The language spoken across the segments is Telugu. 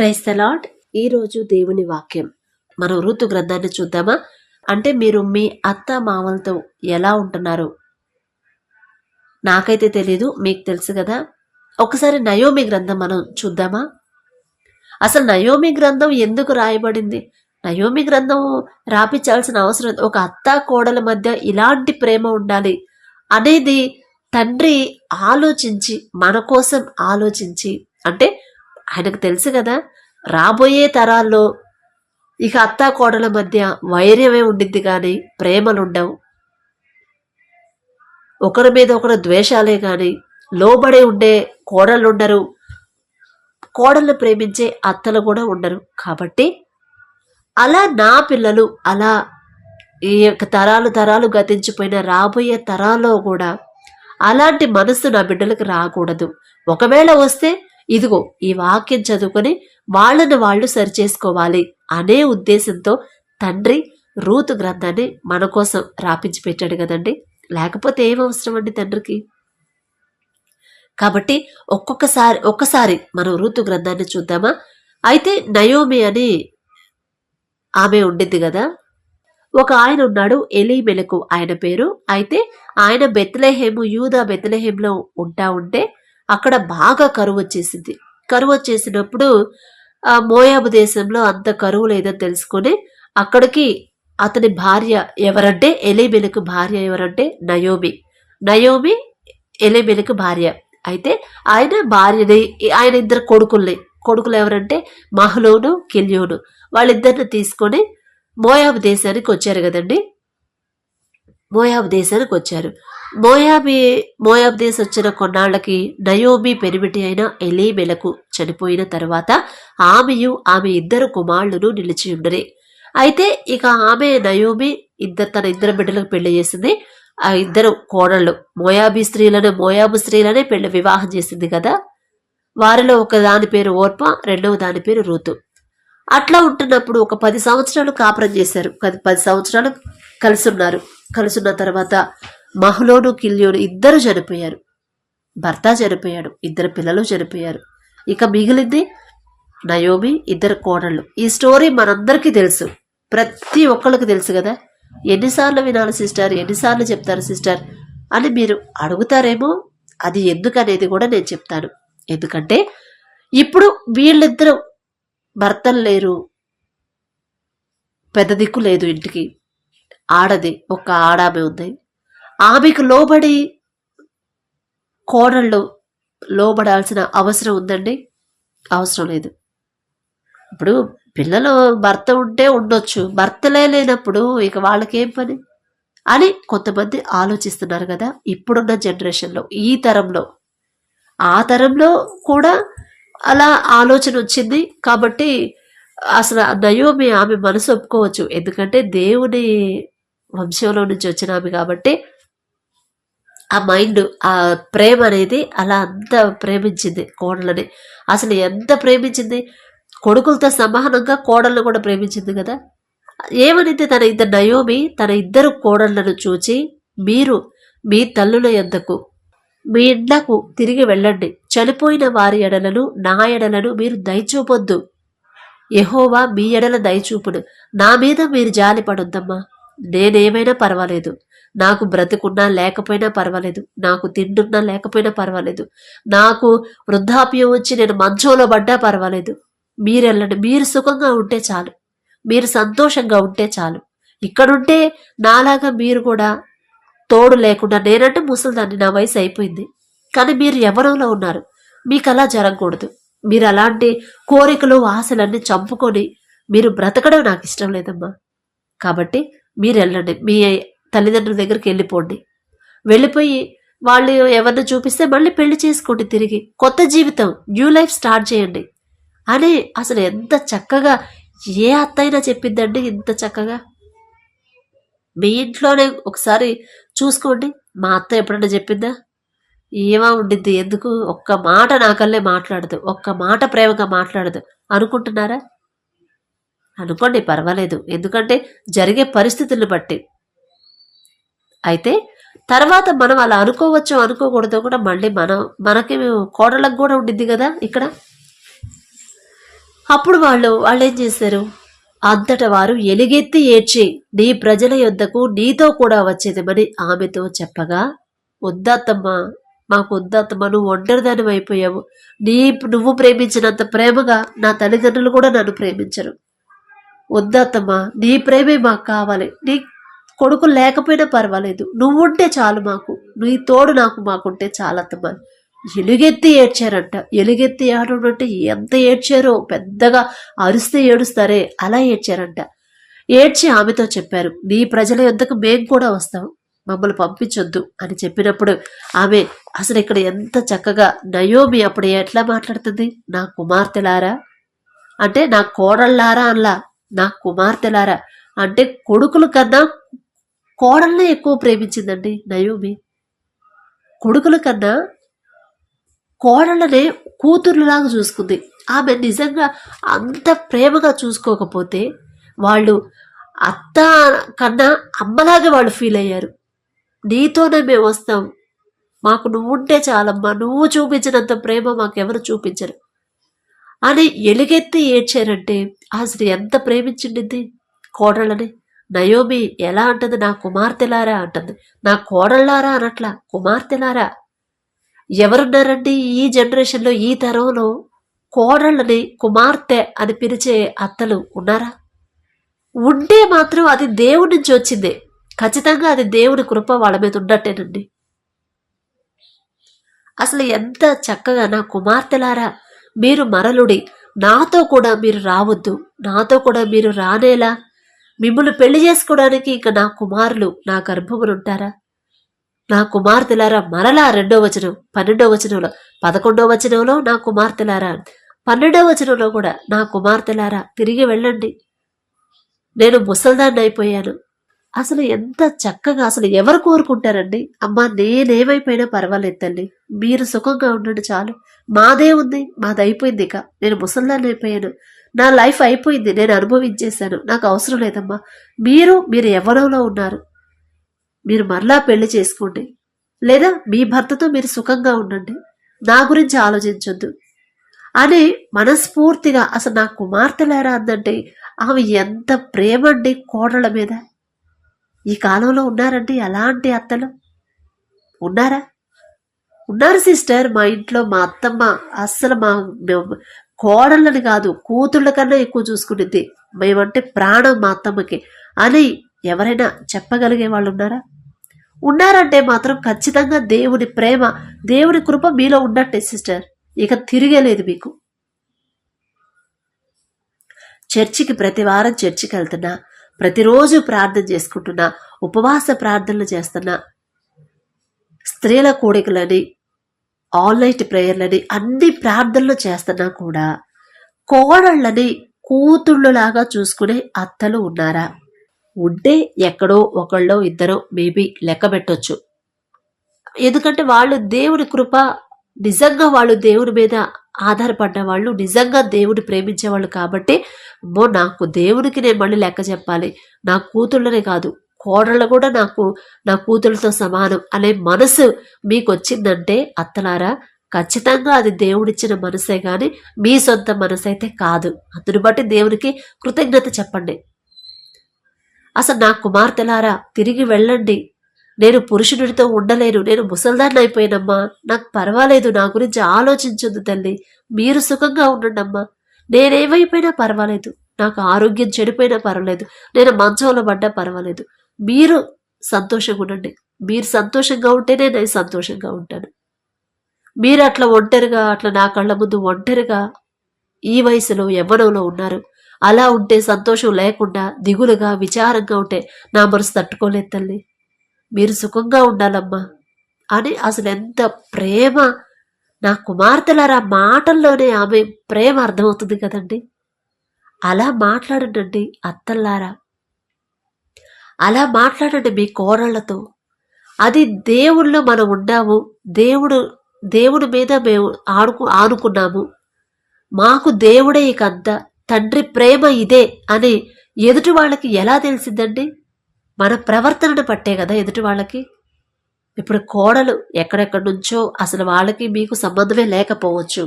Praise the lord. ఈరోజు దేవుని వాక్యం. మనం ఋతు గ్రంథాన్ని చూద్దామా? అంటే మీరు మీ అత్త మామలతో ఎలా ఉంటున్నారు? నాకైతే తెలీదు, మీకు తెలుసు కదా. ఒకసారి నయోమి గ్రంథం మనం చూద్దామా? అసలు నయోమి గ్రంథం ఎందుకు రాయబడింది? నయోమి గ్రంథం రాపించాల్సిన అవసరం, ఒక అత్త కోడల మధ్య ఇలాంటి ప్రేమ ఉండాలి అనేది తండ్రి ఆలోచించి, మన కోసం ఆలోచించి, అంటే ఆయనకు తెలుసు కదా రాబోయే తరాల్లో ఇక అత్తా కోడల మధ్య వైర్యమే ఉండిద్ది కానీ ప్రేమలుండవు, ఒకరి మీద ఒకరు ద్వేషాలే కానీ లోబడి ఉండే కోడళ్ళు ఉండరు, కోడళ్ళు ప్రేమించే అత్తలు కూడా ఉండరు. కాబట్టి అలా నా పిల్లలు, అలా ఈ తరాలు తరాలు గతించిపోయిన రాబోయే తరాల్లో కూడా అలాంటి మనసు నా బిడ్డలకు రాకూడదు. ఒకవేళ వస్తే ఇదిగో ఈ వాక్యం చదువుకొని వాళ్ళను వాళ్ళు సరిచేసుకోవాలి అనే ఉద్దేశంతో తండ్రి రూతు గ్రంథాన్ని మన కోసం రాపించి పెట్టాడు కదండి. లేకపోతే ఏం అవసరం అండి తండ్రికి? కాబట్టి ఒక్కసారి మనం రూతు గ్రంథాన్ని చూద్దామా? అయితే నయోమి అని ఆమె ఉండింది కదా. ఒక ఆయన ఉన్నాడు, ఎలీమెలకు ఆయన పేరు. అయితే ఆయన బెత్లెహేము, యూదా బెత్లెహేంలో ఉంటే అక్కడ బాగా కరువు వచ్చేసింది. కరువు వచ్చేసినప్పుడు మోయాబు దేశంలో అంత కరువు లేదని తెలుసుకొని అక్కడికి అతని భార్య ఎవరంటే, ఎలీమెలకు భార్య ఎవరంటే నయోమి ఎలీమెలకు భార్య. అయితే ఆయన భార్యని, ఆయన ఇద్దరు కొడుకులు ఎవరంటే మహలోను, కిల్యోను, వాళ్ళిద్దరిని తీసుకొని మోయాబు దేశానికి వచ్చారు కదండి. మోయాబు దేశానికి వచ్చారు. మోయాబు దేశం వచ్చిన కొన్నాళ్ళకి నయోమి పెనిమిటి అయిన ఎలీమెలకు చనిపోయిన తర్వాత ఆమె ఇద్దరు కుమారులను నిలిచి ఉండరు. అయితే ఇక నయోమి తన ఇద్దరు బిడ్డలకు పెళ్లి చేసింది. ఆ ఇద్దరు కోడళ్ళు మోయాబు స్త్రీలనే వివాహం చేసింది కదా. వారిలో ఒక దాని పేరు ఓర్ప, రెండవ దాని పేరు రూతు. అట్లా ఉంటున్నప్పుడు ఒక 10 సంవత్సరాలు కాపురం చేశారు. 10 సంవత్సరాలు కలిసున్న తర్వాత మహలోను, కిల్యోను ఇద్దరు చనిపోయారు. భర్త చనిపోయాడు, ఇద్దరు పిల్లలు చనిపోయారు. ఇక మిగిలింది నయోమి, ఇద్దరు కోడళ్ళు. ఈ స్టోరీ మనందరికీ తెలుసు, ప్రతి ఒక్కరికి తెలుసు కదా. ఎన్నిసార్లు వినాలి సిస్టర్, ఎన్నిసార్లు చెప్తారు సిస్టర్ అని మీరు అడుగుతారేమో. అది ఎందుకనేది కూడా నేను చెప్తాను. ఎందుకంటే ఇప్పుడు వీళ్ళిద్దరూ భర్తలు లేరు, పెద్ద దిక్కు లేదు ఇంటికి. ఒక్క ఆడామె ఉంది. ఆమెకు లోబడి కోడళ్ళు లోబడాల్సిన అవసరం ఉందండి? అవసరం లేదు. ఇప్పుడు పిల్లలు భర్త ఉంటే ఉండొచ్చు, భర్తలే లేనప్పుడు ఇక వాళ్ళకేం పని అని కొంతమంది ఆలోచిస్తున్నారు కదా ఇప్పుడున్న జనరేషన్లో. ఈ తరంలో, ఆ తరంలో కూడా అలా ఆలోచన వచ్చింది. కాబట్టి అసలు నయోమి ఆమె మనసు ఒప్పుకోవచ్చు, ఎందుకంటే దేవుని వంశంలో నుంచి వచ్చిన ఆమె కాబట్టి ఆ మైండ్, ఆ ప్రేమ అనేది అలా అంత ప్రేమించింది కోడలని. అసలు ఎంత ప్రేమించింది, కొడుకులతో సమానంగా కోడలను కూడా ప్రేమించింది కదా. ఏమనితే నయోమి తన ఇద్దరు కోడళ్లను చూచి, మీరు మీ తల్లుల యొద్దకు, మీ ఇండ్లకు తిరిగి వెళ్ళండి. చనిపోయిన వారి ఎడలను, నా ఎడలను మీరు దయచూపొద్దు. యెహోవా మీ ఎడల దయచూపును. నా మీద మీరు జాలిపడొద్దమ్మా. నేనేమైనా పర్వాలేదు, నాకు బ్రతుకున్నా లేకపోయినా పర్వాలేదు, నాకు తిండున్నా లేకపోయినా పర్వాలేదు, నాకు వృద్ధాప్యం వచ్చి నేను మంచంలో పడ్డా పర్వాలేదు. మీరెళ్ళండి, మీరు సుఖంగా ఉంటే చాలు, మీరు సంతోషంగా ఉంటే చాలు. ఇక్కడుంటే నాలాగా మీరు కూడా తోడు లేకుండా, నేనంటే ముసలిదాన్ని, నా వయసు అయిపోయింది, కానీ మీరు ఎవరంలో ఉన్నారు, మీకు అలా జరగకూడదు. మీరు అలాంటి కోరికలు, ఆశలన్నీ చంపుకొని మీరు బ్రతకడం నాకు ఇష్టం లేదమ్మా. కాబట్టి మీరు వెళ్ళండి, మీ తల్లిదండ్రుల దగ్గరికి వెళ్ళిపోయి వాళ్ళు ఎవరిని చూపిస్తే మళ్ళీ పెళ్లి చేసుకోండి, తిరిగి కొత్త జీవితం, న్యూ లైఫ్ స్టార్ట్ చేయండి అని అసలు ఎంత చక్కగా ఏ అత్తైనా చెప్పిద్దండి. ఇంత చక్కగా మీ ఇంట్లోనే ఒకసారి చూసుకోండి. మా అత్త ఎప్పుడన్నా చెప్పిందా? ఏమా ఉండిద్ది, ఎందుకు ఒక్క మాట నాకల్లే మాట్లాడదు, ఒక్క మాట ప్రేమగా మాట్లాడదు అనుకుంటున్నారా? అనుకోండి, పర్వాలేదు, ఎందుకంటే జరిగే పరిస్థితులను బట్టి. అయితే తర్వాత మనం అలా అనుకోవచ్చు, అనుకోకూడదు కూడా మళ్ళీ మనకి కోడళ్ళకు కూడా ఉండిద్ది కదా. ఇక్కడ అప్పుడు వాళ్ళేం చేశారు, అంతట వారు ఎలుగెత్తి ఏడ్చి నీ ప్రజల యొద్దకు నీతో కూడా వచ్చేదమని ఆమెతో చెప్పగా, వద్దత్తమ్మా, మాకు వద్దత్తమ్మా, నువ్వు ఒంటరిదాని అయిపోయావు. నువ్వు ప్రేమించినంత ప్రేమగా నా తల్లిదండ్రులు కూడా నన్ను ప్రేమించరు. వద్దత్తమ్మా, నీ ప్రేమే మాకు కావాలి. నీ కొడుకు లేకపోయినా పర్వాలేదు, నువ్వుంటే చాలు, నీ తోడు మాకుంటే చాలత్తమ్మా. ఎలుగెత్తి ఏడ్చారంట. ఎలుగెత్తి ఏడవడం అంటే ఎంత ఏడ్చారో, పెద్దగా అరుస్తే ఏడుస్తారే అలా ఏడ్చారంట. ఏడ్చి ఆమెతో చెప్పారు, నీ ప్రజల యొద్దకు మేం కూడా వస్తాం, మమ్మల్ని పంపించొద్దు అని చెప్పినప్పుడు ఆమె అసలు ఇక్కడ ఎంత చక్కగా నయోమి అప్పుడు ఎట్లా మాట్లాడుతుంది, నా కుమార్తెలారా అంటే నా కోడళ్ళారా అనలా, నా కుమార్తెలారా అంటే కొడుకుల కన్నా కోడల్నే ఎక్కువ ప్రేమించిందండి నయోమి. కొడుకుల కన్నా కోడళ్ళనే కూతురులాగా చూసుకుంది. ఆమె నిజంగా అంత ప్రేమగా చూసుకోకపోతే వాళ్ళు అత్త కన్నా అమ్మలాగా వాళ్ళు ఫీల్ అయ్యారు. నీతోనే మేము వస్తాం, మాకు నువ్వుంటే చాలమ్మా, నువ్వు చూపించినంత ప్రేమ మాకెవరు చూపించరు అని ఎలుగెత్తి ఏడ్చారంటే అసలు ఎంత ప్రేమించింది కోడళ్ళని. నయోమి ఎలా అంటుంది, నా కుమార్తెలారా అంటుంది, నా కోడళ్ళారా అనట్లా, కుమార్తెలారా. ఎవరున్నారండి ఈ జనరేషన్లో, ఈ తరంలో కోడళ్ళని కుమార్తె అని పిలిచే అత్తలు ఉన్నారా? ఉంటే మాత్రం అది దేవుడి నుంచి వచ్చిందే, ఖచ్చితంగా అది దేవుడి కృప వాళ్ళ మీద ఉన్నట్టేనండి. అసలు ఎంత చక్కగా, నా కుమార్తెలారా మీరు మరలుడి, నాతో కూడా మీరు రావద్దు, నాతో కూడా మీరు రానేలా, మిమ్మల్ని పెళ్లి చేసుకోవడానికి ఇక నా కుమారులు నా గర్భమునుంటారా? నా కుమార్తెలారా, మరలా 2వ వచనం 12వ వచనంలో 11వ వచనంలో నా కుమార్తెలారా, 12వ వచనంలో కూడా నా కుమార్తెలారా తిరిగి వెళ్ళండి, నేను ముసల్దాన్ని అయిపోయాను. అసలు ఎంత చక్కగా, అసలు ఎవరు కోరుకుంటారండి, అమ్మా నేనేమైపోయినా పర్వాలేదు తల్లి, మీరు సుఖంగా ఉండండి చాలు, మాదే ఉంది, మాది అయిపోయింది, ఇక నేను ముసల్దాన్ని అయిపోయాను, నా లైఫ్ అయిపోయింది, నేను అనుభవించేశాను, నాకు అవసరం లేదమ్మా, మీరు ఎవరిలో ఉన్నారు, మీరు మరలా పెళ్లి చేసుకోండి, లేదా మీ భర్తతో మీరు సుఖంగా ఉండండి, నా గురించి ఆలోచించొద్దు అని మనస్ఫూర్తిగా. అసలు నా కుమార్తెలారా అందంటే ఆమె ఎంత ప్రేమండి కోడళ్ళ మీద. ఈ కాలంలో ఉన్నారండి అలాంటి అత్తలు? ఉన్నారా? ఉన్నారు సిస్టర్. మా ఇంట్లో మా అత్తమ్మ అస్సలు కోడళ్ళని కాదు కూతుళ్ళ కన్నా ఎక్కువ చూసుకునేది, మేమంటే ప్రాణం మా అత్తమ్మకి అని ఎవరైనా చెప్పగలిగే వాళ్ళు ఉన్నారా? ఉన్నారంటే మాత్రం ఖచ్చితంగా దేవుని ప్రేమ, దేవుని కృప మీలో ఉన్నట్టే సిస్టర్, ఇక తిరిగేలేదు మీకు. చర్చికి ప్రతి వారం చర్చికి వెళ్తున్నా, ప్రతిరోజు ప్రార్థన చేసుకుంటున్నా, ఉపవాస ప్రార్థనలు చేస్తున్నా, స్త్రీల కూడికలని, ఆల్ నైట్ ప్రేయర్లని, అన్ని ప్రార్థనలు చేస్తున్నా కూడా కోడళ్ళని కూతుళ్ళలాగా చూసుకునే అత్తలు ఉన్నారా? ఉంటే ఎక్కడో ఒకళ్ళో ఇద్దరో మేబీ లెక్క పెట్టొచ్చు. ఎందుకంటే వాళ్ళు దేవుని కృప, నిజంగా వాళ్ళు దేవుని మీద ఆధారపడ్డ వాళ్ళు, నిజంగా దేవుని ప్రేమించేవాళ్ళు కాబట్టి, నాకు దేవునికి నేను మళ్ళీ లెక్క చెప్పాలి, నా కూతుళ్ళనే కాదు కోడళ్ళు కూడా నా కూతుళ్ళతో సమానం అనే మనసు మీకు వచ్చిందంటే అత్తలారా, ఖచ్చితంగా అది దేవుడిచ్చిన మనసే కానీ మీ సొంత మనసు అయితే కాదు. అందుని బట్టి దేవునికి కృతజ్ఞత చెప్పండి. అసలు నా కుమార్తెలారా తిరిగి వెళ్ళండి, నేను పురుషుడితో ఉండలేను, నేను ముసల్దాన్ని అయిపోయానమ్మా, నాకు పర్వాలేదు, నా గురించి ఆలోచించొద్దు తల్లి, మీరు సుఖంగా ఉండండమ్మా, నేనేమైపోయినా పర్వాలేదు, నాకు ఆరోగ్యం చెడిపోయినా పర్వాలేదు, నేను మంచంలో పడ్డా పర్వాలేదు, మీరు సంతోషంగా ఉండండి, మీరు సంతోషంగా ఉంటేనే నేను సంతోషంగా ఉంటాను. మీరు అట్లా ఒంటరిగా, అట్లా నా కళ్ళ ముందు ఒంటరిగా ఈ వయసులో యవ్వనంలో ఉన్నారు, అలా ఉంటే, సంతోషం లేకుండా దిగులుగా విచారంగా ఉంటే నా మనసు తట్టుకోలేదు తల్లి, మీరు సుఖంగా ఉండాలమ్మా అని అసలు ఎంత ప్రేమ. నా కుమార్తెలారా మాటల్లోనే ఆమె ప్రేమ అర్థమవుతుంది కదండి. అలా మాట్లాడండి అత్తల్లారా, అలా మాట్లాడండి మీ కోడళ్లతో. అది దేవుళ్ళు మనం ఉన్నాము, దేవుడి మీద మేము ఆనుకున్నాము, మాకు దేవుడే ఇకంత, తండ్రి ప్రేమ ఇదే అని ఎదుటి వాళ్ళకి ఎలా తెలిసిందండి? మన ప్రవర్తనను పట్టే కదా ఎదుటి వాళ్ళకి. ఇప్పుడు కోడలు ఎక్కడెక్కడి నుంచో, అసలు వాళ్ళకి మీకు సంబంధమే లేకపోవచ్చు,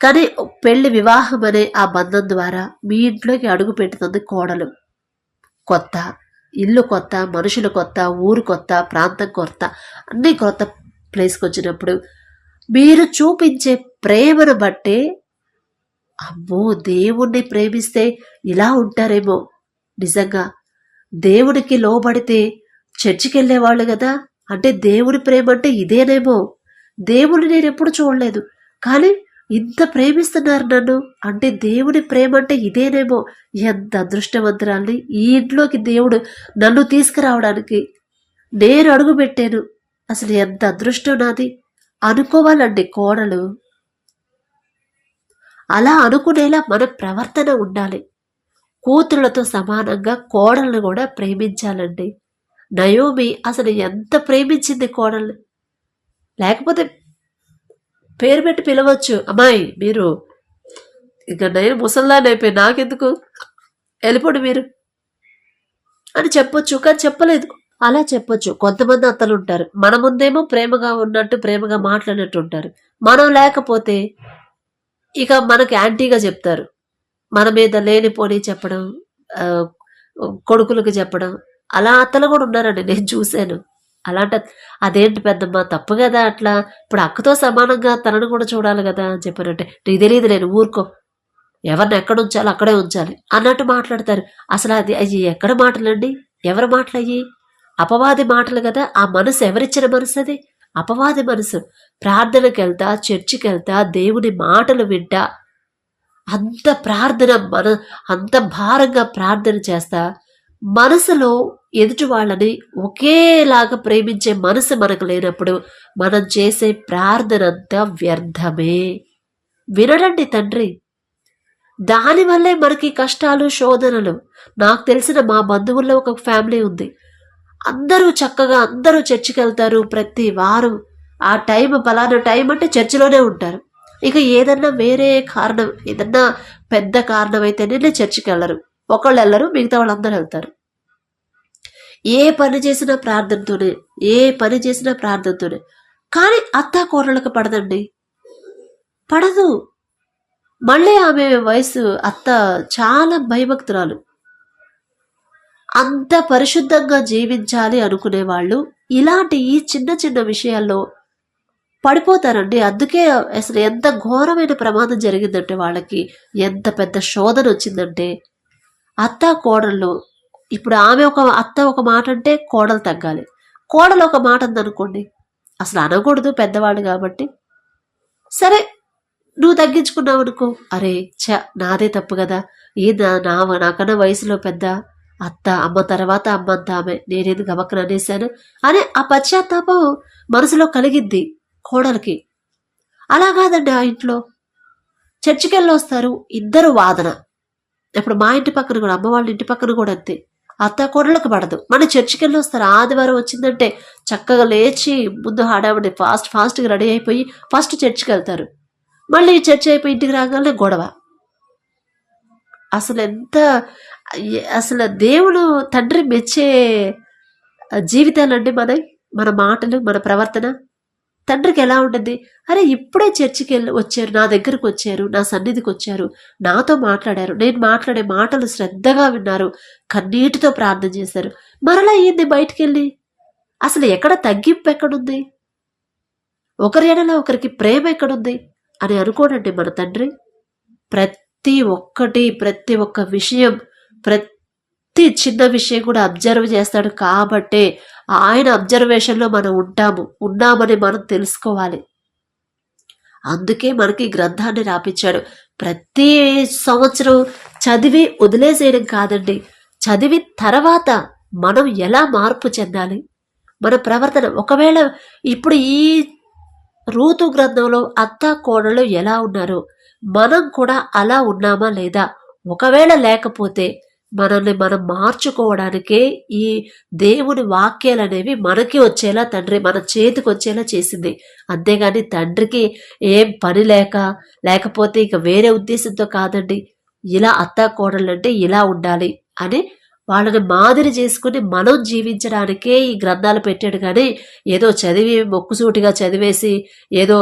కానీ పెళ్లి వివాహం అనే ఆ బంధం ద్వారా మీ ఇంట్లోకి అడుగు పెడుతుంది కోడలు. కొత్త ఇల్లు, కొత్త మనుషులు, కొత్త ఊరు, కొత్త ప్రాంతం, కొత్త అన్నీ కొత్త ప్లేస్కి వచ్చినప్పుడు మీరు చూపించే ప్రేమను బట్టే అమ్మో దేవుణ్ణి ప్రేమిస్తే ఇలా ఉంటారేమో, నిజంగా దేవుడికి లోబడితే చర్చికి వెళ్ళేవాళ్ళు కదా, అంటే దేవుడి ప్రేమ అంటే ఇదేనేమో, దేవుడిని నేను ఎప్పుడు చూడలేదు కానీ ఇంత ప్రేమిస్తున్నారు నన్ను అంటే దేవుడి ప్రేమ అంటే ఇదేనేమో, ఎంత అదృష్టవంతురాల్ని, ఈ ఇంట్లోకి దేవుడు నన్ను తీసుకురావడానికి నేను అడుగు పెట్టాను, అసలు ఎంత అదృష్టం నాది అనుకోవాలండి కోడలు. అలా అనుకునేలా మన ప్రవర్తన ఉండాలి. కూతురులతో సమానంగా కోడల్ని కూడా ప్రేమించాలండి. నయోమి అసలు ఎంత ప్రేమించింది కోడల్ని, లేకపోతే పేరు పెట్టి పిలవచ్చు, అమ్మాయి మీరు ఇక నేను ముసల్దాన్ని అయిపోయి నాకెందుకు వెళ్ళిపోండి మీరు అని చెప్పొచ్చు, కానీ చెప్పలేదు. అలా చెప్పొచ్చు. కొంతమంది అత్తలు ఉంటారు, మన ముందేమో ప్రేమగా ఉన్నట్టు ప్రేమగా మాట్లాడినట్టు ఉంటారు, మనం లేకపోతే ఇక మనకి యాంటీగా చెప్తారు, మన మీద లేనిపోని చెప్పడం, కొడుకులకు చెప్పడం. అలా అత్తలు కూడా ఉన్నారండి, నేను చూశాను. అలాంటి అదేంటి పెద్దమ్మ తప్పు కదా అట్లా, ఇప్పుడు అక్కతో సమానంగా తనను కూడా చూడాలి కదా అని చెప్పానంటే, నీకు తెలియదు నేను ఊరుకో, ఎవరిని ఎక్కడ ఉంచాలో అక్కడే ఉంచాలి అన్నట్టు మాట్లాడతారు. అసలు అది అవి ఎక్కడ మాటలండి, ఎవరి మాటలు అయ్యి? అపవాది మాటలు కదా. ఆ మనసు ఎవరిచ్చిన మనసు అది? అపవాది మనసు. ప్రార్థనకి వెళ్తా, చర్చికి వెళ్తా, దేవుని మాటలు వింటా, అంత ప్రార్థన అంత భారంగా ప్రార్థన చేస్తా, మనసులో ఎదుటి వాళ్ళని ఒకేలాగా ప్రేమించే మనసు మనకు లేనప్పుడు మనం చేసే ప్రార్థన అంతా వ్యర్థమే. వినడండి తండ్రి. దానివల్లే మనకి కష్టాలు, శోధనలు. నాకు తెలిసిన మా బంధువుల్లో ఒక ఫ్యామిలీ ఉంది, అందరూ చక్కగా అందరూ చర్చికి వెళ్తారు ప్రతి వారం. ఆ టైం పలానా టైం అంటే చర్చిలోనే ఉంటారు. ఇక ఏదన్నా వేరే కారణం, ఏదన్నా పెద్ద కారణం అయితేనే చర్చికి వెళ్ళరు. ఒకళ్ళు వెళ్ళరు, మిగతా వాళ్ళందరూ వెళ్తారు. ఏ పని చేసినా ప్రార్థనతోనే, ఏ పని చేసినా ప్రార్థనతోనే. కానీ అత్త కోడళ్ళకి పడదండి, పడదు. మళ్ళీ ఆమె వయసు అత్త చాలా భయభక్తురాలు. అంత పరిశుద్ధంగా జీవించాలి అనుకునే వాళ్ళు ఇలాంటి ఈ చిన్న చిన్న విషయాల్లో పడిపోతారండి. అందుకే అసలు ఎంత ఘోరమైన ప్రమాదం జరిగిందంటే, వాళ్ళకి ఎంత పెద్ద శోధన వచ్చిందంటే, అత్త కోడళ్ళు. ఇప్పుడు ఆమె ఒక అత్త ఒక మాట అంటే కోడలు తగ్గాలి, కోడలు ఒక మాట అందనుకోండి, అసలు అనకూడదు పెద్దవాళ్ళు కాబట్టి, సరే నువ్వు తగ్గించుకున్నావు అనుకో, అరే నాదే తప్పు కదా, ఈ నాకన్నా వయసులో పెద్ద అత్త, అమ్మ తర్వాత అమ్మంత ఆమె, నేనేది గమక్కన అనేసాను అనే ఆ పశ్చాత్తాపం మనసులో కలిగిద్ది కోడలికి. అలా కాదండి, ఆ ఇంట్లో చర్చికి వెళ్ళి వస్తారు, ఇద్దరు వాదన. ఇప్పుడు మా ఇంటి పక్కన కూడా, అమ్మ వాళ్ళ ఇంటి పక్కన కూడా అంతే, అత్త కోడళ్ళకి పడదు. మన చర్చికి వెళ్ళి వస్తారు, ఆదివారం వచ్చిందంటే చక్కగా లేచి ముందు హడావిడి ఫాస్ట్గా రెడీ అయిపోయి ఫస్ట్ చర్చికి వెళ్తారు. మళ్ళీ చర్చి అయిపోయి ఇంటికి రాగానే గొడవ. అసలు దేవుడు తండ్రి మెచ్చే జీవితాలండి మన మాటలు, మన ప్రవర్తన. తండ్రికి ఎలా ఉంటుంది? అరే ఇప్పుడే చర్చికి వచ్చారు, నా దగ్గరకు వచ్చారు, నా సన్నిధికి వచ్చారు, నాతో మాట్లాడారు, నేను మాట్లాడే మాటలు శ్రద్ధగా విన్నారు, కన్నీటితో ప్రార్థన చేశారు, మరలా ఏంది బయటికి వెళ్ళి? అసలు ఎక్కడ తగ్గింపు ఎక్కడుంది? ఒకరి ఎడల ఒకరికి ప్రేమ ఎక్కడుంది అని అనుకోడండి మన తండ్రి. ప్రతి ఒక్క విషయం, ప్రతి చిన్న విషయం కూడా అబ్జర్వ్ చేస్తాడు. కాబట్టే ఆయన అబ్జర్వేషన్లో మనం ఉన్నామని మనం తెలుసుకోవాలి. అందుకే మనకి గ్రంథాన్ని రాపించాడు. ప్రతి సంవత్సరం చదివి వదిలేసేయడం కాదండి, చదివిన తర్వాత మనం ఎలా మార్పు చెందాలి, మన ప్రవర్తన. ఒకవేళ ఇప్పుడు ఈ రూతు గ్రంథంలో అత్త కోడలు ఎలా ఉన్నారో మనం కూడా అలా ఉన్నామా లేదా? ఒకవేళ లేకపోతే మనల్ని మనం మార్చుకోవడానికే ఈ దేవుని వాక్యాలు అనేవి మనకి వచ్చేలా తండ్రి మన చేతికి వచ్చేలా చేసింది. అంతేగాని తండ్రికి ఏం పని లేకపోతే ఇక వేరే ఉద్దేశంతో కాదండి. ఇలా అత్త కోడళ్ళంటే ఇలా ఉండాలి అని వాళ్ళని మాదిరి చేసుకుని మనం జీవించడానికే ఈ గ్రంథాలు పెట్టాడు. కానీ ఏదో చదివి మొక్కుసూటిగా చదివేసి ఏదో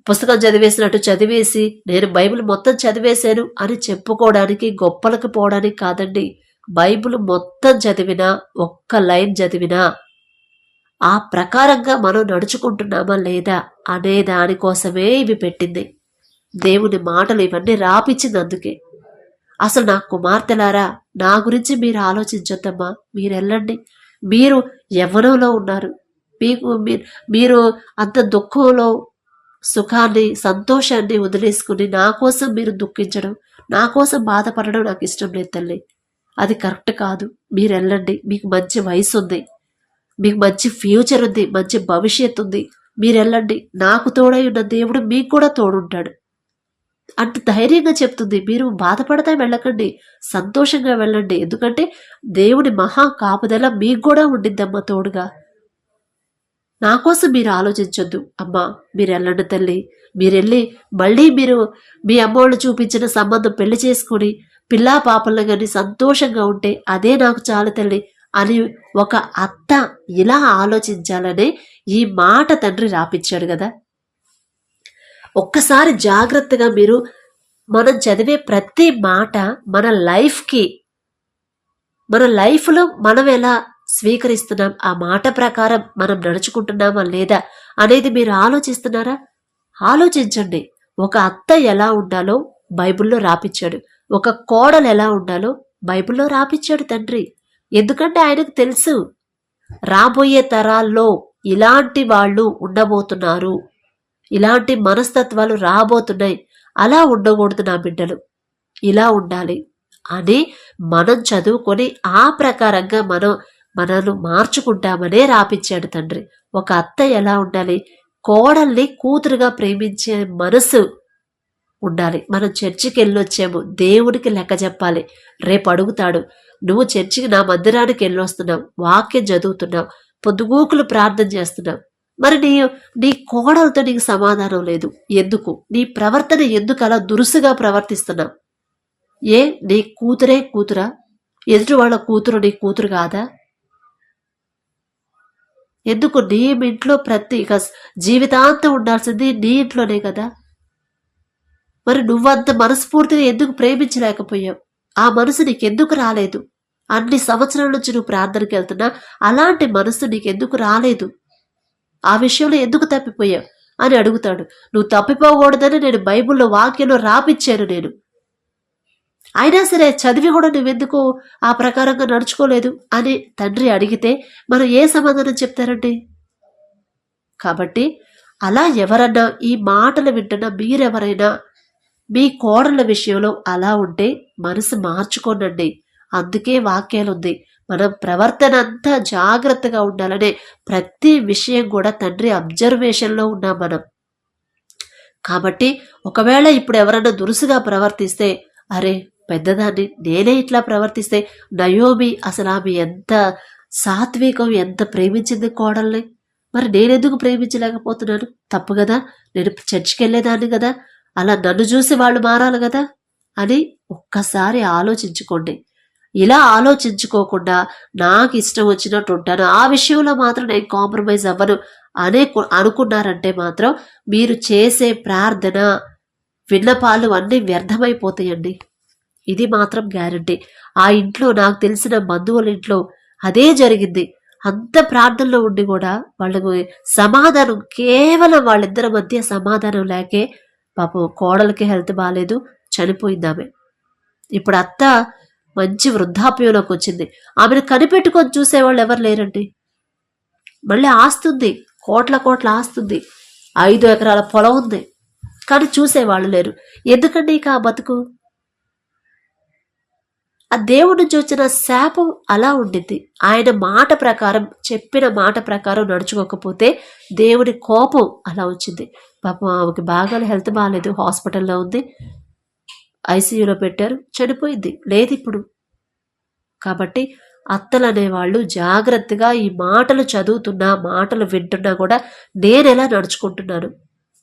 పుస్తకం చదివేసినట్టు చదివేసి నేను బైబిల్ మొత్తం చదివేశాను అని చెప్పుకోవడానికి గొప్పలకు పోవడానికి కాదండి. బైబిల్ మొత్తం చదివినా, ఒక్క లైన్ చదివినా ఆ ప్రకారంగా మనం నడుచుకుంటున్నామా లేదా అనే దానికోసమే ఇవి పెట్టింది. దేవుని మాటలు ఇవన్నీ రాపిచ్చింది అందుకే. అసలు నా కుమార్తెలారా, నా గురించి మీరు ఆలోచించొద్దమ్మా, మీరు వెళ్ళండి. మీరు యవ్వనంలో ఉన్నారు, మీకు మీరు అంత దుఃఖంలో సుఖాన్ని, సంతోషాన్ని వదిలేసుకుని నా కోసం మీరు దుఃఖించడం, నా కోసం బాధపడడం నాకు ఇష్టం లేదు తల్లి. అది కరెక్ట్ కాదు. మీరు వెళ్ళండి. మీకు మంచి వయసు ఉంది, మీకు మంచి ఫ్యూచర్ ఉంది, మంచి భవిష్యత్తు ఉంది. మీరు వెళ్ళండి. నాకు తోడై ఉన్న దేవుడు మీకు కూడా తోడుంటాడు అంత ధైర్యంగా చెప్తుంది. మీరు బాధపడతా వెళ్ళకండి, సంతోషంగా వెళ్ళండి. ఎందుకంటే దేవుడి మహా కాపుదల మీకు కూడా ఉండిద్దమ్మా తోడుగా. నా కోసం మీరు ఆలోచించొద్దు అమ్మా, మీరు వెళ్ళండి తల్లి. మీరు వెళ్ళి మళ్ళీ మీరు మీ అమ్మోళ్ళు చూపించిన సంబంధం పెళ్లి చేసుకుని పిల్లా పాపలను కానీ సంతోషంగా ఉంటే అదే నాకు చాలు తల్లి అని ఒక అత్త ఇలా ఆలోచించాలనే ఈ మాట తండ్రి రాపిచ్చాడు కదా. ఒక్కసారి జాగ్రత్తగా మీరు మనం చదివే ప్రతి మాట మన లైఫ్లో మనం ఎలా స్వీకరిస్తున్నాం, ఆ మాట ప్రకారం మనం నడుచుకుంటున్నామా లేదా అనేది మీరు ఆలోచిస్తున్నారా? ఆలోచించండి. ఒక అత్త ఎలా ఉండాలో బైబిల్లో రాపిచ్చాడు, ఒక కోడలు ఎలా ఉండాలో బైబిల్లో రాపిచ్చాడు తండ్రి. ఎందుకంటే ఆయనకు తెలుసు రాబోయే తరాల్లో ఇలాంటి వాళ్ళు ఉండబోతున్నారు, ఇలాంటి మనస్తత్వాలు రాబోతున్నాయి, అలా ఉండకూడదు నా బిడ్డలు, ఇలా ఉండాలి అని మనం చదువుకొని ఆ ప్రకారంగా మనను మార్చుకుంటామనే రాపిచ్చాడు తండ్రి. ఒక అత్త ఎలా ఉండాలి, కోడల్ని కూతురుగా ప్రేమించే మనసు ఉండాలి. మనం చర్చికి వెళ్ళొచ్చాము, దేవుడికి లెక్క చెప్పాలి. రేపు అడుగుతాడు, నువ్వు చర్చికి నా మందిరానికి వెళ్ళొస్తున్నావు, వాక్యం చదువుతున్నావు, పొద్దుగూకులు ప్రార్థన చేస్తున్నావు, మరి నీ కోడలతో నీకు సమాధానం లేదు ఎందుకు? నీ ప్రవర్తన ఎందుకు అలా దురుసుగా ప్రవర్తిస్తున్నావు? ఏ నీ కూతురే కూతురా? ఎదుటి వాళ్ళ కూతురు నీ కూతురు కాదా? ఎందుకు? నీ ఇంట్లో జీవితాంతం ఉండాల్సింది నీ ఇంట్లోనే కదా. మరి నువ్వంత మనస్ఫూర్తిగా ఎందుకు ప్రేమించలేకపోయావు? ఆ మనసు నీకెందుకు రాలేదు? అన్ని సంవత్సరాల నుంచి నువ్వు ప్రార్థనకి వెళ్తున్నా అలాంటి మనసు నీకెందుకు రాలేదు? ఆ విషయంలో ఎందుకు తప్పిపోయావు అని అడుగుతాడు. నువ్వు తప్పిపోకూడదని నేను బైబిల్లో వాక్యంలో రాపిచ్చాను నేను. అయినా సరే చదివి కూడా నువ్వెందుకు ఆ ప్రకారంగా నడుచుకోలేదు అని తండ్రి అడిగితే మనం ఏ సమాధానం చెప్తారండి? కాబట్టి అలా ఎవరన్నా ఈ మాటలు వింటున్నా మీరెవరైనా మీ కోడళ్ళ విషయంలో అలా ఉంటే మనసు మార్చుకోనండి. అందుకే వాక్యాలు ఉంది, మనం ప్రవర్తన అంతా జాగ్రత్తగా ఉండాలనే ప్రతి విషయం కూడా తండ్రి అబ్జర్వేషన్లో ఉన్నాం మనం. కాబట్టి ఒకవేళ ఇప్పుడు ఎవరన్నా దురుసుగా ప్రవర్తిస్తే, అరే పెద్దదాన్ని నేనే ఇట్లా ప్రవర్తిస్తే, నయోమి అసలు ఆమె ఎంత సాత్వికం, ఎంత ప్రేమించింది కోడల్ని, మరి నేనెందుకు ప్రేమించలేకపోతున్నాను? తప్పు కదా, నేను చర్చికి వెళ్ళేదాన్ని కదా, అలా నన్ను చూసి వాళ్ళు మారాలి కదా అని ఒక్కసారి ఆలోచించుకోండి. ఇలా ఆలోచించుకోకుండా నాకు ఇష్టం వచ్చినట్టు ఉంటాను, ఆ విషయంలో మాత్రం నేను కాంప్రమైజ్ అవ్వను అనుకున్నారంటే మాత్రం మీరు చేసే ప్రార్థన విన్నపాలు అన్నీ వ్యర్థమైపోతాయండి. ఇది మాత్రం గ్యారంటీ. ఆ ఇంట్లో నాకు తెలిసిన బంధువుల ఇంట్లో అదే జరిగింది. అంత ప్రార్థనలో ఉండి కూడా వాళ్ళకు సమాధానం, కేవలం వాళ్ళిద్దరి మధ్య సమాధానం లేకే పాపం కోడలకి హెల్త్ బాగాలేదు, చనిపోయింది ఆమె. ఇప్పుడు అత్త మంచి వృద్ధాప్యంలోకి వచ్చింది, ఆమెను కనిపెట్టుకొని చూసేవాళ్ళు ఎవరు లేరండి. మళ్ళీ ఆస్తుంది, కోట్ల ఆస్తుంది, 5 ఎకరాల పొలం ఉంది, కానీ చూసేవాళ్ళు లేరు. ఎందుకండి ఇక ఆ బతుకు? ఆ దేవుడి నుంచి వచ్చిన శాపం అలా ఉండింది. ఆయన మాట ప్రకారం, చెప్పిన మాట ప్రకారం నడుచుకోకపోతే దేవుడి కోపం అలా వచ్చింది. పాపం ఆమెకి బాగా హెల్త్ బాగాలేదు, హాస్పిటల్లో ఉంది, ఐసీయూలో పెట్టారు, చనిపోయింది, లేదు ఇప్పుడు. కాబట్టి అత్తలు అనేవాళ్ళు జాగ్రత్తగా ఈ మాటలు చదువుతున్నా, మాటలు వింటున్నా కూడా నేను ఎలా నడుచుకుంటున్నాను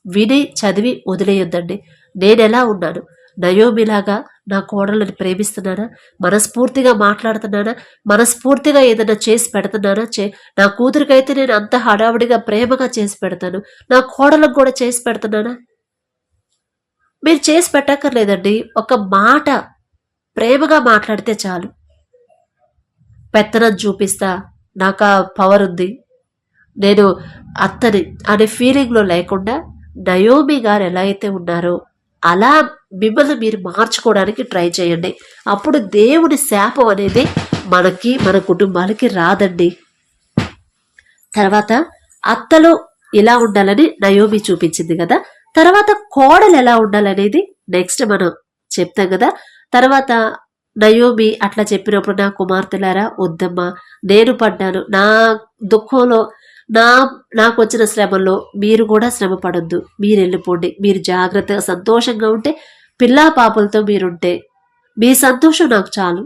విని చదివి వదిలేయొద్దండి. నేను ఎలా ఉన్నాను? నయోమిలాగా నా కోడళ్ళని ప్రేమిస్తున్నానా? మనస్ఫూర్తిగా మాట్లాడుతున్నానా? మనస్ఫూర్తిగా ఏదైనా చేసి పెడుతున్నానా? నా కూతురికైతే నేను అంత హడావుడిగా ప్రేమగా చేసి పెడతాను, నా కోడలకు కూడా చేసి పెడుతున్నానా? మీరు చేసి పెట్టక్కర్లేదండి. ఒక మాట ప్రేమగా మాట్లాడితే చాలు. పెత్తనం చూపిస్తా, నాకు ఆ పవర్ ఉంది, నేను అత్తని అనే ఫీలింగ్లో లేకుండా నయోమి గారు ఎలా అయితే ఉన్నారో అలా మిమ్మల్ని మీరు మార్చుకోవడానికి ట్రై చేయండి. అప్పుడు దేవుని శాపం అనేది మనకి మన కుటుంబాలకి రాదండి. తర్వాత అత్తలు ఇలా ఉండాలని నయోమి చూపించింది కదా. తర్వాత కోడలు ఎలా ఉండాలనేది నెక్స్ట్ మనం చెప్తాం కదా. తర్వాత నయోమి అట్లా చెప్పినప్పుడు, నా కుమార్తెలారా వద్దమ్మా, నేను పడ్డాను, నా దుఃఖంలో నాకు వచ్చిన శ్రమలో మీరు కూడా శ్రమ పడొద్దు, మీరు వెళ్ళిపోండి, మీరు జాగ్రత్తగా సంతోషంగా ఉంటే, పిల్లా పాపలతో మీరుంటే మీ సంతోషం నాకు చాలు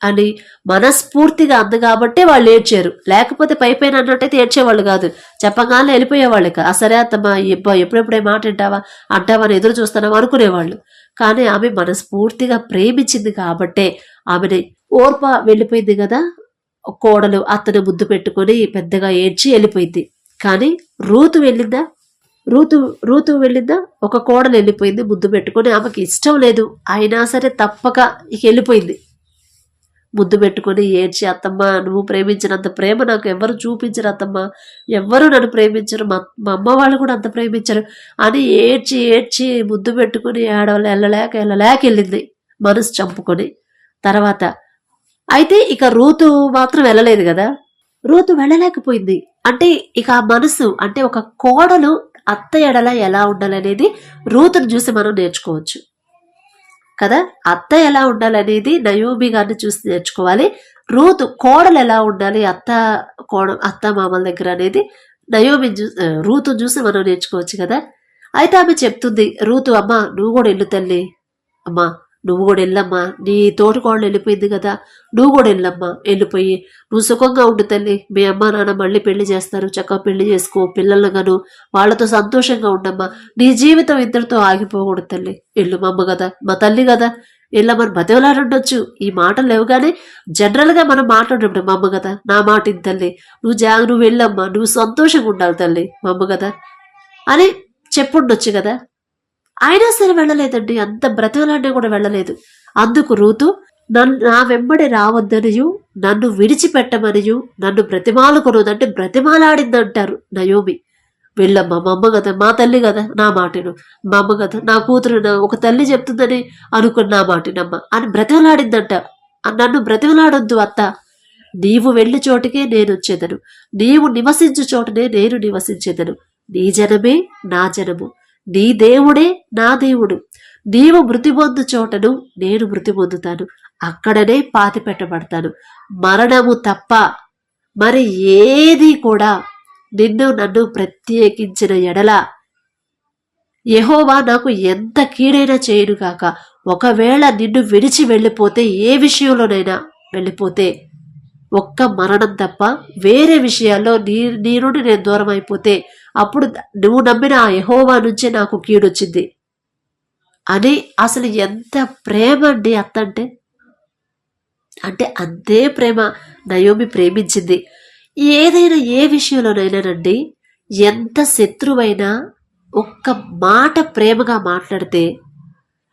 అని మనస్ఫూర్తిగా అంది కాబట్టే వాళ్ళు ఏడ్చారు. లేకపోతే పైపైన అన్నట్టయితే ఏడ్చేవాళ్ళు కాదు, చెప్పగానే వెళ్ళిపోయేవాళ్ళు. సరే అత్తమ్మ ఎప్పుడెప్పుడే మాట అంటావని ఎదురు చూస్తానో అనుకునేవాళ్ళు. కానీ ఆమె మనస్ఫూర్తిగా ప్రేమించింది కాబట్టే ఆమెని ఓర్ప వెళ్ళిపోయింది కదా. కోడలు అత్తను ముద్దు పెట్టుకొని పెద్దగా ఏడ్చి వెళ్ళిపోయింది. కానీ రూతు వెళ్ళిందా? రూతు వెళ్ళిందా? ఒక కోడలు వెళ్ళిపోయింది ముద్దు పెట్టుకొని, ఆమెకి ఇష్టం లేదు అయినా సరే తప్పక ఇక వెళ్ళిపోయింది. ముద్దు పెట్టుకొని ఏడ్చి, అత్తమ్మ నువ్వు ప్రేమించినంత ప్రేమ నాకు ఎవరు చూపించరు అత్తమ్మ, ఎవ్వరు నన్ను ప్రేమించరు, మా అమ్మ వాళ్ళు కూడా అంత ప్రేమించరు అని ఏడ్చి ముద్దు పెట్టుకుని వెళ్ళలేక వెళ్ళింది మనసు చంపుకొని. తర్వాత అయితే ఇక రూతు మాత్రం వెళ్ళలేదు కదా. రూతు వెళ్ళలేకపోయింది. అంటే ఇక ఆ మనసు, అంటే ఒక కోడలు అత్త ఎడల ఎలా ఉండాలనేది రూతును చూసి మనం నేర్చుకోవచ్చు కదా. అత్త ఎలా ఉండాలనేది నయోమి గారిని చూసి నేర్చుకోవాలి. రూతు కోడలు ఎలా ఉండాలి అత్త మామల దగ్గర అనేది రూతు చూసి మనం నేర్చుకోవచ్చు కదా. అయితే ఆమె చెప్తుంది, రూతు అమ్మ నువ్వు కూడా వెళ్ళు తల్లి, అమ్మా నువ్వు కూడా వెళ్ళమ్మా, నీ తోటి కోడలు వెళ్ళిపోయింది కదా, నువ్వు కూడా వెళ్ళమ్మా, వెళ్ళిపోయి నువ్వు సుఖంగా ఉండు తల్లి, మీ అమ్మ నాన్న మళ్ళీ పెళ్లి చేస్తారు, చక్కగా పెళ్లి చేసుకో, పిల్లలను గాను వాళ్ళతో సంతోషంగా ఉండమ్మా, నీ జీవితం ఇద్దరితో ఆగిపోకూడదు తల్లి, వెళ్ళు మా అమ్మ కదా, మా తల్లి కదా, వెళ్ళమని బతివలాడుండొచ్చు. ఈ మాటలు లేవుగానే జనరల్గా మనం మాట్లాడినప్పుడు మా అమ్మ కదా, నా మాట ఇది తల్లి, నువ్వు వెళ్ళమ్మా, నువ్వు సంతోషంగా ఉండాలి తల్లి, మా అమ్మ కదా అని చెప్పుండొచ్చు కదా. అయినా సరే వెళ్ళలేదండి, అంత బ్రతిమలాడినా కూడా వెళ్ళలేదు. అందుకు రూతు నా వెంబడి రావద్దనియు, నన్ను విడిచిపెట్టమనియు, నన్ను బ్రతిమాలుకొనుదంటే బ్రతిమాలాడిందంటారు నయోమి. వెళ్ళమ్మా, మా అమ్మ కదా, మా తల్లి కదా, నా మాటను, మా అమ్మ కదా, నా కూతురు ఒక తల్లి చెప్తుందని అనుకుని నా మాటినమ్మ అని బ్రతిమలాడిందంట. నన్ను బ్రతిమలాడొద్దు అత్త, నీవు వెళ్ళి చోటికే నేను వచ్చేదను, నీవు నివసించు చోటనే నేను నివసించేదను, నీ జనమే నా జనము, నీ దేవుడే నా దేవుడు, నీవు మృతి పొందు చోటను నేను మృతి పొందుతాను, అక్కడనే పాతి పెట్టబడతాను, మరణము తప్ప మరి ఏది కూడా నన్ను ప్రత్యేకించిన ఎడల యెహోవా నాకు ఎంత కీడైనా చేయును కాక. ఒకవేళ నిన్ను విడిచి వెళ్ళిపోతే, ఏ విషయంలోనైనా వెళ్ళిపోతే, ఒక్క మరణం తప్ప వేరే విషయాల్లో నీ నుండి నేను దూరం అయిపోతే, అప్పుడు నువ్వు నమ్మిన ఆ యెహోవా నుంచే నాకు కీడొచ్చింది అని. అసలు ఎంత ప్రేమ అండి అత్త అంటే అంతే ప్రేమ నయోమి ప్రేమించింది. ఏదైనా ఏ విషయంలోనైనానండి, ఎంత శత్రువైనా ఒక్క మాట ప్రేమగా మాట్లాడితే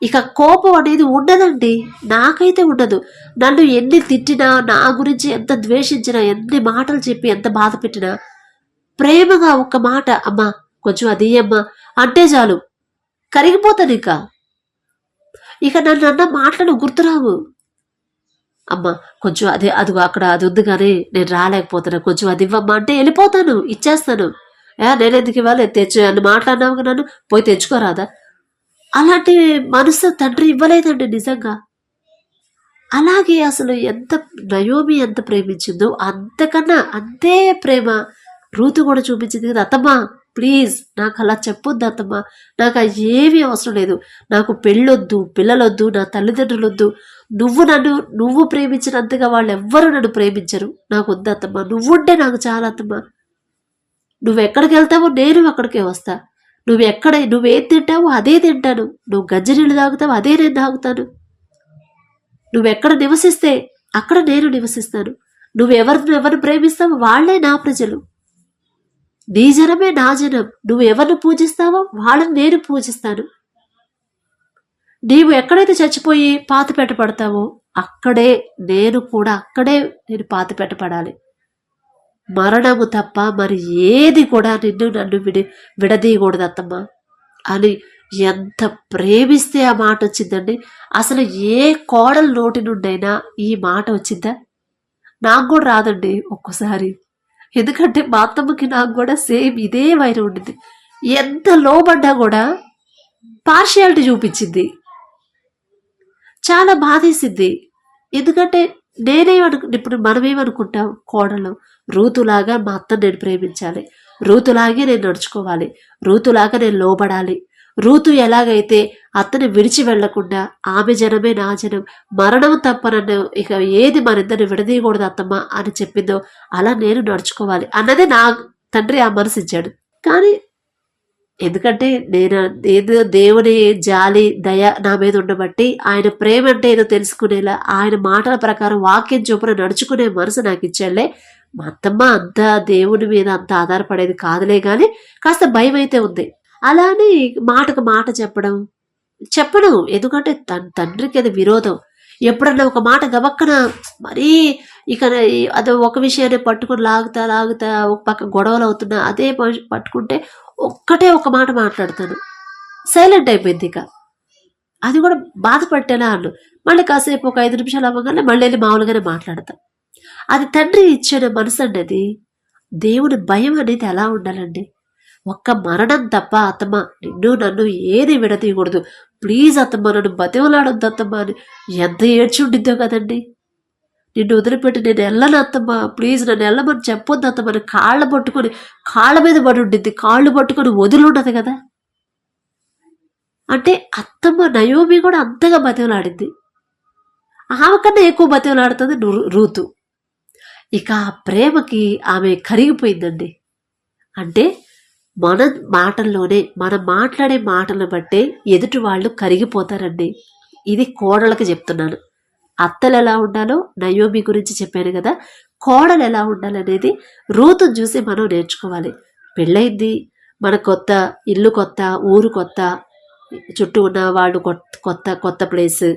ఇక కోపం అనేది ఉండదండి. నాకైతే ఉండదు. నన్ను ఎన్ని తిట్టినా, నా గురించి ఎంత ద్వేషించినా, ఎన్ని మాటలు చెప్పి ఎంత బాధ పెట్టినా, ప్రేమగా ఒక్క మాట అమ్మా కొంచెం అది అమ్మా అంటే చాలు, కరిగిపోతాను. ఇక నన్ను అన్న మాటలు గుర్తురావు. అమ్మ కొంచెం అదిగో అక్కడ అది ఉంది కానీ నేను రాలేకపోతున్నా, కొంచెం అది ఇవ్వమ్మా అంటే వెళ్ళిపోతాను, ఇచ్చేస్తాను. నేను ఎందుకు ఇవ్వాలి, అని మాట్లాడినావు నన్ను పోయి తెచ్చుకోరాదా? అలాంటి మనసు తండ్రి ఇవ్వలేదండి నిజంగా. అలాగే అసలు నయోమి ఎంత ప్రేమించిందో అంతకన్నా అంతే ప్రేమ రూతు కూడా చూపించింది కదా. అత్తమ్మ ప్లీజ్ నాకు అలా చెప్పొద్దు అత్తమ్మ, నాకు ఏమీ అవసరం లేదు, నాకు పెళ్ళొద్దు, పిల్లలొద్దు, నా తల్లిదండ్రులు వద్దు, నువ్వు ప్రేమించినంతగా వాళ్ళు ఎవ్వరూ నన్ను ప్రేమించరు, నాకు వద్దు అత్తమ్మ, నువ్వుంటే నాకు చాలా అత్తమ్మ, నువ్వెక్కడికి వెళ్తావో నేను అక్కడికే వస్తా, నువ్వేం తింటావో అదే తింటాను, నువ్వు గజ్జనీళ్ళు తాగుతావు అదే నేను తాగుతాను, నువ్వెక్కడ నివసిస్తే అక్కడ నేను నివసిస్తాను, నువ్వెవరిని ప్రేమిస్తావో వాళ్లే నా ప్రజలు, నీ జనమే నా జనం, నువ్వు ఎవరిని పూజిస్తావో వాళ్ళని నేను పూజిస్తాను, నీవు ఎక్కడైతే చచ్చిపోయి పాతి పెట్టబడతావో అక్కడే నేను కూడా అక్కడే నేను పాతి పెట్టబడాలి. మరణము తప్ప మరి ఏది కూడా నన్ను విడదీయకూడదు అత్తమ్మ అని ఎంత ప్రేమిస్తే ఆ మాట వచ్చిందండి. అసలు ఏ కోడలు నోటి నుండైనా ఈ మాట వచ్చిందా? నాకు కూడా రాదండి ఒక్కోసారి. ఎందుకంటే మా అత్తమ్మకి నాకు కూడా సేమ్ ఇదే వైరం ఉండింది. ఎంత లోబడ్డా కూడా పార్షియాలిటీ చూపించింది. చాలా బాధేసింది. ఎందుకంటే ఇప్పుడు మనమేమనుకుంటాం, కోడలు రూతులాగా మా అత్తను నేను ప్రేమించాలి, రూతులాగే నేను నడుచుకోవాలి, రూతులాగా నేను లోబడాలి, రూతు ఎలాగైతే అత్తని విడిచి వెళ్లకుండా ఆమె జనమే నా జనం, మరణం తప్ప నన్ను ఇక ఏది మనిద్దరిని విడదీయకూడదు అత్తమ్మ అని చెప్పిందో అలా నేను నడుచుకోవాలి అన్నదే నా తండ్రి ఆ మనసు ఇచ్చాడు. కానీ ఎందుకంటే ఏదో దేవుని జాలి దయ నా మీద ఉండబట్టి ఆయన ప్రేమ అంటే ఏదో తెలుసుకునేలా ఆయన మాటల ప్రకారం వాక్యం చొప్పున నడుచుకునే మనసు నాకు ఇచ్చాడులే. మా అత్తమ్మ అంత దేవుని మీద అంత ఆధారపడేది కాదులే, కానీ కాస్త భయం అయితే ఉంది. అలానే మాటకు మాట చెప్పను, ఎందుకంటే తండ్రికి అది విరోధం. ఎప్పుడన్నా ఒక మాట గబక్కన మరీ ఇక అది ఒక విషయాన్ని పట్టుకుని లాగుతా ఒక పక్క గొడవలు అవుతున్నా అదే పట్టుకుంటే ఒక్కటే ఒక మాట మాట్లాడతాను, సైలెంట్ అయిపోయింది. ఇక అది కూడా బాధపట్టేలా అన్ను. మళ్ళీ కాసేపు ఒక 5 నిమిషాలు అవ్వగానే మళ్ళీ వెళ్ళి మామూలుగానే మాట్లాడతా. అది తండ్రి ఇచ్చిన మనసు అండి. అది దేవుని భయం అనేది ఎలా ఉండాలండి. ఒక్క మరణం తప్ప అత్తమ్మ నిన్ను నన్ను ఏది విడతీయకూడదు, ప్లీజ్ అత్తమ్మ నన్ను బతిమలాడొద్దు అత్తమ్మ అని ఎంత ఏడ్చి ఉండిద్దో కదండి. నిన్ను వదిలిపెట్టి నేను వెళ్ళను అత్తమ్మ, ప్లీజ్ నన్ను వెళ్ళమని చెప్పొద్దు అత్తమ్మ, కాళ్ళ మీద పడి ఉండిద్ది, కాళ్ళు పట్టుకొని వదిలిండదు కదా. అంటే అత్తమ్మ నయోమి కూడా అంతగా బతిమలాడింది. ఆమె కన్నా ఎక్కువ బతిమలాడుతుంది రూతు. ఇక ఆ ప్రేమకి ఆమె కరిగిపోయిందండి. అంటే మన మాటల్లోనే మనం మాట్లాడే మాటలను బట్టే ఎదుటి వాళ్ళు కరిగిపోతారండి. ఇది కోడళ్ళకి చెప్తున్నాను. అత్తలు ఎలా ఉండాలో నయోమి గురించి చెప్పాను కదా, కోడలు ఎలా ఉండాలనేది రూతును చూసి మనం నేర్చుకోవాలి. పెళ్ళైంది, మన కొత్త ఇల్లు, కొత్త ఊరు, కొత్త చుట్టూ ఉన్న వాళ్ళు కొత్త ప్లేస్,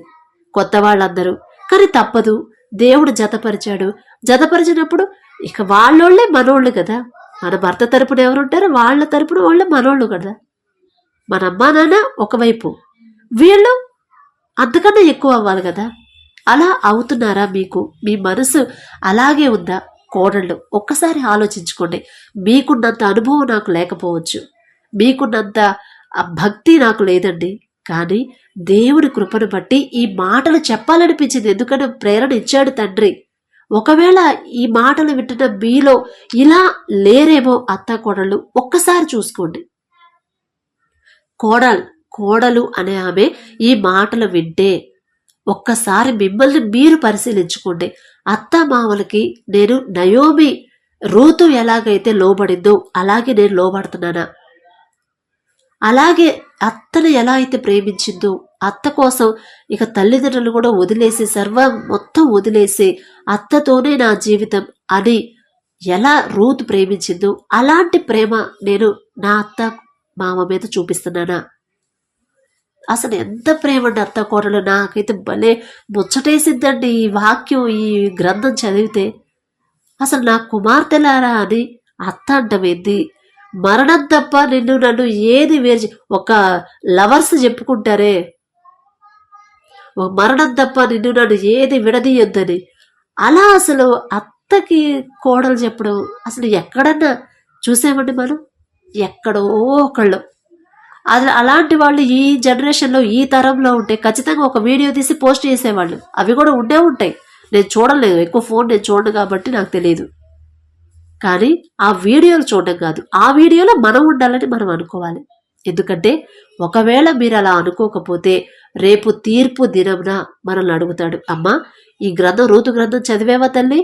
కొత్త వాళ్ళందరూ. కానీ తప్పదు, దేవుడు జతపరిచినప్పుడు ఇక వాళ్ళోళ్ళే మనోళ్ళు కదా. మన భర్త తరపున ఎవరుంటారో వాళ్ళ తరపున వాళ్ళే మనోళ్ళు కదా. మన అమ్మా నాన్న ఒకవైపు, వీళ్ళు అంతకన్నా ఎక్కువ అవ్వాలి కదా. అలా అవుతున్నారా మీకు? మీ మనసు అలాగే ఉందా? కోడళ్ళు ఒక్కసారి ఆలోచించుకోండి. మీకున్నంత అనుభవం నాకు లేకపోవచ్చు, మీకున్నంత భక్తి నాకు లేదండి, కానీ దేవుడి కృపను బట్టి ఈ మాటలు చెప్పాలనిపించింది. ఎందుకంటే ప్రేరణ ఇచ్చాడు తండ్రి. ఒకవేళ ఈ మాటలు వింటున్న మీలో ఇలా లేరేమో అత్త కోడళ్ళు, ఒక్కసారి చూసుకోండి. కోడలు అనే ఆమె ఈ మాటలు వింటే ఒక్కసారి మిమ్మల్ని మీరు పరిశీలించుకోండి. అత్త మామలకి నేను నయోమి రూతు ఎలాగైతే లోబడిందో అలాగే నేను లోబడుతున్నానా? అలాగే అత్తను ఎలా అయితే ప్రేమించిందో, అత్త కోసం ఇక తల్లిదండ్రులు కూడా వదిలేసి సర్వం మొత్తం వదిలేసి అత్తతోనే నా జీవితం అని ఎలా రూతు ప్రేమించిందో అలాంటి ప్రేమ నేను నా అత్త మామ మీద చూపిస్తున్నానా? అసలు ఎంత ప్రేమ అండి అత్త కోడలు. నాకైతే భలే ముచ్చటేసిద్దండి ఈ వాక్యం, ఈ గ్రంథం చదివితే. అసలు నా కుమార్తెలారా అని అత్త అంటమేంది? మరణం తప్ప నిన్ను నన్ను ఏది వేరు, ఒక లవర్స్ చెప్పుకుంటారే, మరణం తప్ప నిన్ను నన్ను ఏది విడదీయొద్దని, అలా అసలు అత్తకి కోడలు చెప్పడం అసలు ఎక్కడన్నా చూసామండి మనం? ఎక్కడో ఒకళ్ళు. అది అలాంటి వాళ్ళు ఈ జనరేషన్లో ఈ తరంలో ఉంటే ఖచ్చితంగా ఒక వీడియో తీసి పోస్ట్ చేసేవాళ్ళు. అవి కూడా ఉండే ఉంటాయి, నేను చూడలేదు, ఎక్కువ ఫోన్ నేను చూడను కాబట్టి నాకు తెలియదు. కానీ ఆ వీడియోలు చూడడం కాదు, ఆ వీడియోలో మనం ఉండాలని మనం అనుకోవాలి. ఎందుకంటే ఒకవేళ మీరు అలా అనుకోకపోతే రేపు తీర్పు దినంన మనల్ని అడుగుతాడు, అమ్మా ఈ గ్రంథం రూతు గ్రంథం చదివేవా తల్లి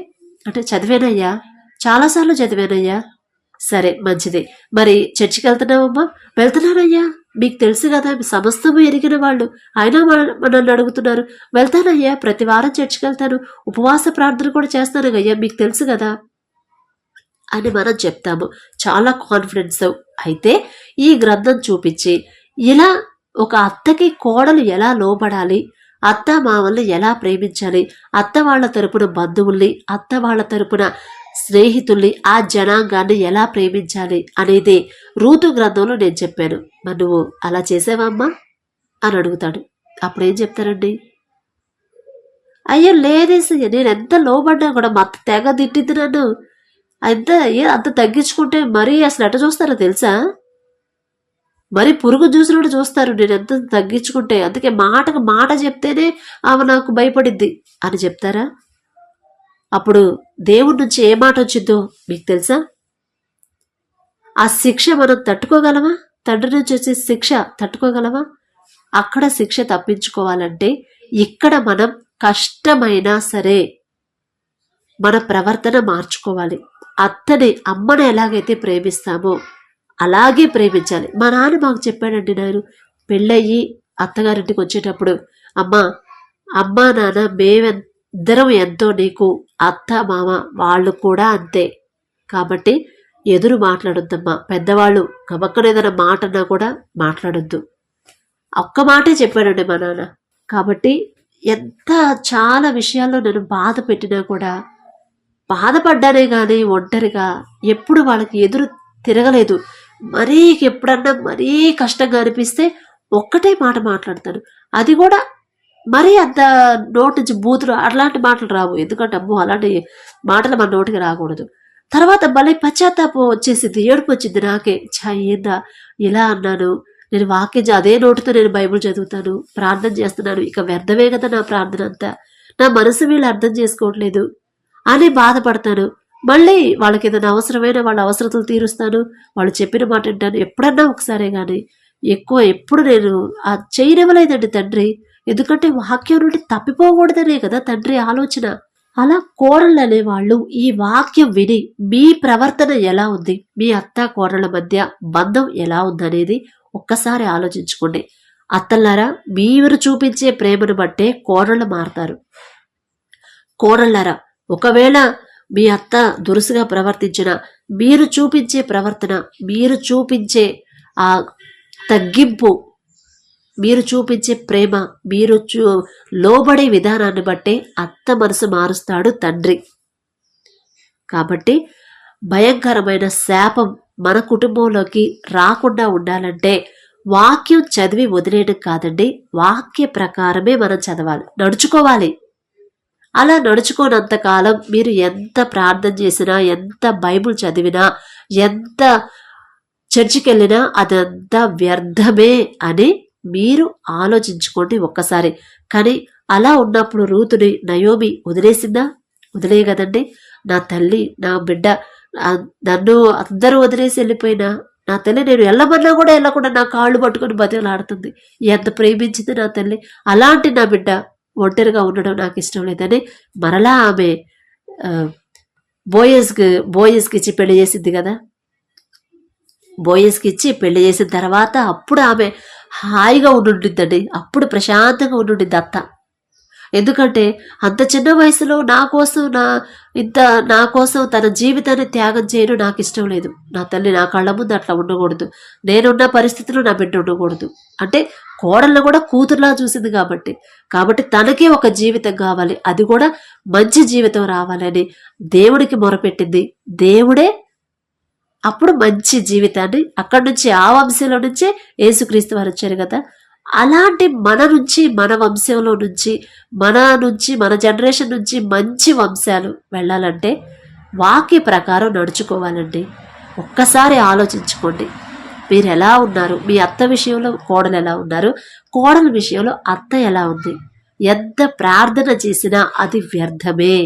అంటే, చదివేనయ్యా, చాలాసార్లు చదివానయ్యా. సరే మంచిదే, మరి చర్చికి వెళ్తున్నావమ్మా? వెళ్తున్నానయ్యా. మీకు తెలుసు కదా, మీ సమస్తము ఎరిగిన వాళ్ళు, అయినా మనల్ని అడుగుతున్నారు. వెళ్తానయ్యా, ప్రతి వారం చర్చికి వెళ్తాను, ఉపవాస ప్రార్థన కూడా చేస్తాను అయ్యా, మీకు తెలుసు కదా అని మనం చెప్తాము చాలా కాన్ఫిడెన్స్. అయితే ఈ గ్రంథం చూపించి ఇలా ఒక అత్తకి కోడలు ఎలా లోబడాలి, అత్త మామల్ని ఎలా ప్రేమించాలి, అత్త వాళ్ళ తరపున బంధువుల్ని, అత్త వాళ్ళ తరపున స్నేహితుల్ని, ఆ జనాంగాన్ని ఎలా ప్రేమించాలి అనేది రూతు గ్రంథంలో నేను చెప్పాను. మరి నువ్వు అలా చేసావమ్మా అని అడుగుతాడు. అప్పుడేం చెప్తారండి? అయ్యో లేదేసయ్య, నేను ఎంత లోబడ్డా కూడా మా అత్త తెగ తిట్టిద్ది నన్ను, అంత తగ్గించుకుంటే మరీ అసలు ఎట చూస్తారో తెలుసా, మరి పురుగు చూసినట్టు చూస్తారు నేను ఎంత తగ్గించుకుంటే, అందుకే మాటకు మాట చెప్తేనే ఆమె నాకు భయపడిద్ది అని చెప్తారా? అప్పుడు దేవుడి నుంచి ఏ మాట వచ్చిందో మీకు తెలుసా? ఆ శిక్ష మనం తట్టుకోగలమా? తండ్రి నుంచి వచ్చే శిక్ష తట్టుకోగలమా? అక్కడ శిక్ష తప్పించుకోవాలంటే ఇక్కడ మనం కష్టమైనా సరే మన ప్రవర్తన మార్చుకోవాలి. అమ్మని ఎలాగైతే ప్రేమిస్తామో అలాగే ప్రేమించాలి. మా నాన్న మాకు చెప్పాడండి, నేను పెళ్ళయ్యి అత్తగారింటికి వచ్చేటప్పుడు, అమ్మా నాన్న మేమిద్దరం ఎంతో నీకు, అత్త మామ వాళ్ళు కూడా అంతే, కాబట్టి ఎదురు మాట్లాడొద్దమ్మా, పెద్దవాళ్ళు గబక్కన ఏదైనా మాట అన్నా కూడా మాట్లాడొద్దు, ఒక్క మాటే చెప్పాడండి మా నాన్న. కాబట్టి చాలా విషయాల్లో నేను బాధ పెట్టినా కూడా, బాధపడ్డానే కానీ ఒంటరిగా ఎప్పుడు వాళ్ళకి ఎదురు తిరగలేదు. మరీ ఎప్పుడన్నా మరీ కష్టంగా అనిపిస్తే ఒక్కటే మాట మాట్లాడతాను, అది కూడా మరీ అంత నోటి నుంచి బూతులు అట్లాంటి మాటలు రావు, ఎందుకంటే అమ్మో అలాంటి మాటలు మన నోటికి రాకూడదు. తర్వాత మళ్ళీ పశ్చాత్తాపం వచ్చేసింది, ఏడుపు వచ్చింది నాకే, ఏందా ఇలా అన్నాను, నేను వాక్యం అదే నోటితో నేను బైబిల్ చదువుతాను, ప్రార్థన చేస్తున్నాను, ఇక వ్యర్థమే కదా నా ప్రార్థన అంతా, నా మనసు వీళ్ళు అర్థం చేసుకోవట్లేదు అని బాధపడతాను. మళ్ళీ వాళ్ళకి ఏదైనా అవసరమైన వాళ్ళ అవసరతలు తీరుస్తాను, వాళ్ళు చెప్పిన మాట వింటాను. ఎప్పుడన్నా ఒకసారే కానీ ఎప్పుడు నేను చేయనివ్వలేదండి తండ్రి, ఎందుకంటే వాక్యం నుండి తప్పిపోకూడదనే కదా తండ్రి ఆలోచన. అలా కోడళ్ళు అనేవాళ్ళు ఈ వాక్యం విని మీ ప్రవర్తన ఎలా ఉంది, మీ అత్త కోడళ్ళ మధ్య బంధం ఎలా ఉందనేది ఒక్కసారి ఆలోచించుకోండి. అత్తల్లారా, మీరు చూపించే ప్రేమను బట్టే కోడళ్ళు మారతారు. కోడళ్ళారా, ఒకవేళ మీ అత్త దురుసుగా ప్రవర్తించిన, మీరు చూపించే ప్రవర్తన, మీరు చూపించే ఆ తగ్గింపు, మీరు చూపించే ప్రేమ, మీరు లోబడే విధానాన్ని బట్టే అత్త మనసు మారుస్తాడు తండ్రి. కాబట్టి భయంకరమైన శాపం మన కుటుంబంలోకి రాకుండా ఉండాలంటే వాక్యం చదివి వదిలేయడం కాదండి, వాక్య ప్రకారమే మనం చదవాలి, నడుచుకోవాలి. అలా నడుచుకోనంతకాలం మీరు ఎంత ప్రార్థన చేసినా, ఎంత బైబుల్ చదివినా, ఎంత చర్చికి వెళ్ళినా అదంతా వ్యర్థమే అని మీరు ఆలోచించుకోండి ఒక్కసారి. కానీ అలా ఉన్నప్పుడు రూతుని నయోమి వదిలేసిందా? వదిలే కదండి. నా తల్లి, నా బిడ్డ, నన్ను అందరూ వదిలేసి వెళ్ళిపోయినా నా తల్లి నేను వెళ్ళమన్నా కూడా వెళ్ళకుండా నా కాళ్ళు పట్టుకొని బతిలాడుతుంది. ఎంత ప్రేమించింది నా తల్లి. అలాంటి నా బిడ్డ ఒంటరిగా ఉండడం నాకు ఇష్టం లేదని మరలా ఆమె బోయస్కి ఇచ్చి పెళ్లి చేసింది కదా. బోయస్కి ఇచ్చి పెళ్లి చేసిన తర్వాత అప్పుడు ఆమె హాయిగా ఉండుంటుందండి, అప్పుడు ప్రశాంతంగా ఉండుంటుంది అత్త. ఎందుకంటే అంత చిన్న వయసులో నా కోసం తన జీవితాన్ని త్యాగం చేయడం నాకు ఇష్టం లేదు. నా తల్లి నా కళ్ళ ముందు అట్లా ఉండకూడదు, నేనున్న పరిస్థితిలో నా బిడ్డ ఉండకూడదు అంటే కోడళ్ళను కూడా కూతురులా చూసింది కాబట్టి తనకే ఒక జీవితం కావాలి, అది కూడా మంచి జీవితం రావాలని దేవుడికి మొరపెట్టింది. దేవుడే అప్పుడు మంచి జీవితాన్ని అక్కడి నుంచి, ఆ వంశంలో నుంచే యేసుక్రీస్తు వారు వచ్చారు కదా. అలాంటి మన వంశంలో నుంచి మన జనరేషన్ నుంచి మంచి వంశాలు వెళ్ళాలంటే వాక్య ప్రకారం నడుచుకోవాలండి. ఒక్కసారి ఆలోచించుకోండి, మీరు ఎలా ఉన్నారు, మీ అత్త విషయంలో కోడలు ఎలా ఉన్నారు, కోడల విషయంలో అత్త ఎలా ఉంది. ఎంత ప్రార్థన చేసినా అది వ్యర్థమే,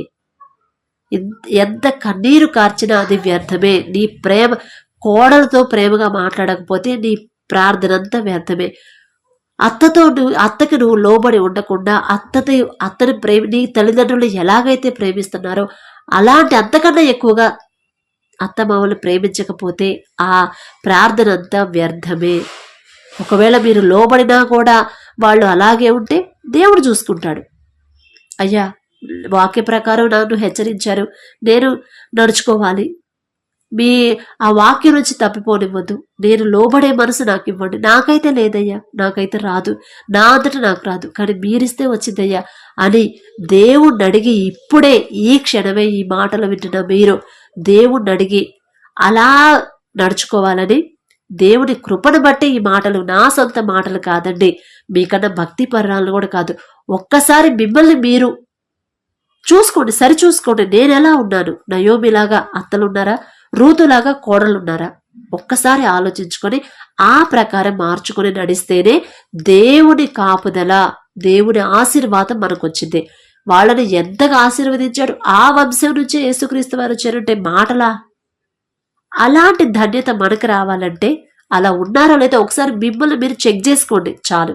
ఎంత కన్నీరు కార్చినా అది వ్యర్థమే. నీ ప్రేమ, కోడలతో ప్రేమగా మాట్లాడకపోతే నీ ప్రార్థన అంతా వ్యర్థమే. అత్తకి నువ్వు లోబడి ఉండకుండా అత్తని నీ తల్లిదండ్రులు ఎలాగైతే ప్రేమిస్తున్నారో అలాంటి అంతకన్నా ఎక్కువగా అత్తమామలు ప్రేమించకపోతే ఆ ప్రార్థన అంతా వ్యర్థమే. ఒకవేళ మీరు లోబడినా కూడా వాళ్ళు అలాగే ఉంటే దేవుడు చూసుకుంటాడు. అయ్యా, వాక్య ప్రకారం నన్ను హెచ్చరించారు, నేను నడుచుకోవాలి, మీ ఆ వాక్యం నుంచి తప్పిపోనివ్వద్దు. నేను లోబడే మనసు నాకు ఇవ్వండి. నాకైతే లేదయ్యా, నాకైతే రాదు, నా అంతట నాకు రాదు, కానీ మీరిస్తే వచ్చిందయ్యా అని దేవుణ్ణి అడిగి, ఇప్పుడే ఈ క్షణమే ఈ మాటలు వింటున్న మీరు దేవుణ్ణి అడిగి అలా నడుచుకోవాలని, దేవుని కృపను బట్టి ఈ మాటలు నా సొంత మాటలు కాదండి, మీకన్నా భక్తి పర్రాలను కూడా కాదు. ఒక్కసారి మిమ్మల్ని మీరు చూసుకోండి, సరి చూసుకోండి. నేను ఎలా ఉన్నాను? నయోమిలాగా అత్తలున్నారా? రూతులాగా కోడలున్నారా? ఒక్కసారి ఆలోచించుకొని ఆ ప్రకారం మార్చుకొని నడిస్తేనే దేవుని కాపుదల, దేవుని ఆశీర్వాదం మనకు వచ్చింది. వాళ్ళని ఎంతగా ఆశీర్వదించాడు. ఆ వంశం నుంచే యేసుక్రీస్తు వారు వచ్చారంటే మాటలా? అలాంటి ధన్యత మనకు రావాలంటే అలా ఉన్నారో లేదో ఒకసారి మిమ్మల్ని మీరు చెక్ చేసుకోండి చాలు.